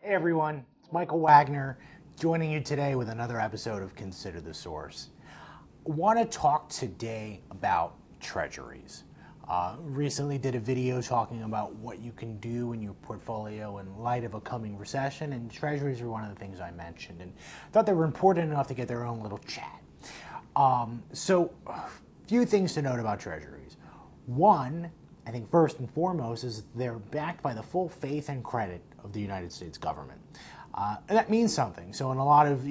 Hey everyone, it's Michael Wagner joining you today with another episode of Consider the Source. I want to talk today about treasuries. Recently did a video talking about what you can do in your portfolio in light of a coming recession, and treasuries were one of the things I mentioned, and thought they were important enough to get their own little chat. So a few things to note about treasuries. One, I think first and foremost, is they're backed by the full faith and credit of the United States government. And that means something. So in a lot of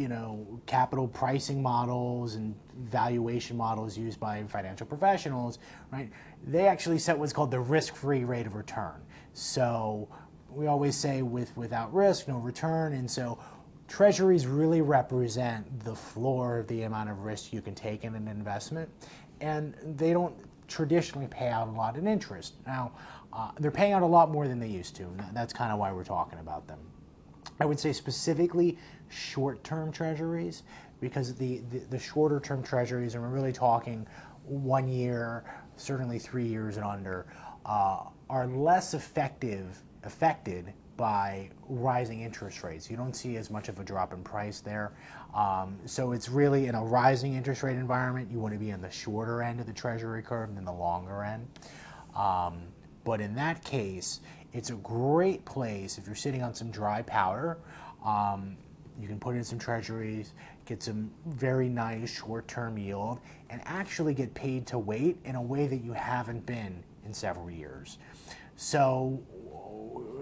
capital pricing models and valuation models used by financial professionals, right, they actually set what's called the risk-free rate of return. So we always say without risk, no return. And so treasuries really represent the floor of the amount of risk you can take in an investment. And they don't traditionally pay out a lot in interest. Now, they're paying out a lot more than they used to, and that's kind of why we're talking about them. I would say specifically short-term treasuries, because the shorter-term treasuries, and we're really talking 1 year, certainly 3 years and under, are less affected by rising interest rates. You don't see as much of a drop in price there. So it's really in a rising interest rate environment, you want to be on the shorter end of the treasury curve than the longer end. But in that case, it's a great place if you're sitting on some dry powder. You can put in some treasuries, get some very nice short-term yield, and actually get paid to wait in a way that you haven't been in several years. So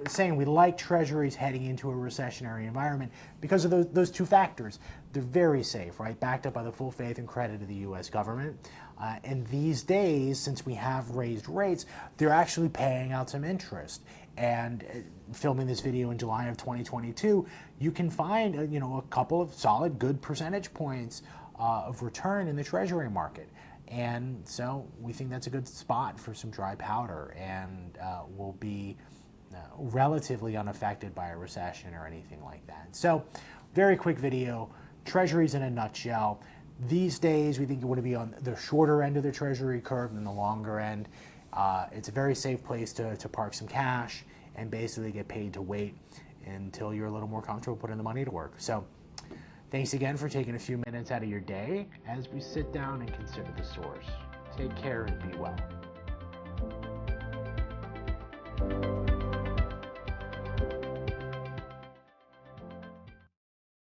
saying we like treasuries heading into a recessionary environment because of those two factors. They're very safe, right? Backed up by the full faith and credit of the U.S. government. And these days, since we have raised rates, they're actually paying out some interest. And filming this video in July of 2022, you can find a couple of solid, good percentage points of return in the treasury market. And so we think that's a good spot for some dry powder, and will be relatively unaffected by a recession or anything like that. So very quick video, treasuries in a nutshell. These days, we think you want to be on the shorter end of the treasury curve than the longer end. It's a very safe place to park some cash and basically get paid to wait until you're a little more comfortable putting the money to work. So thanks again for taking a few minutes out of your day as we sit down and consider the source. Take care and be well.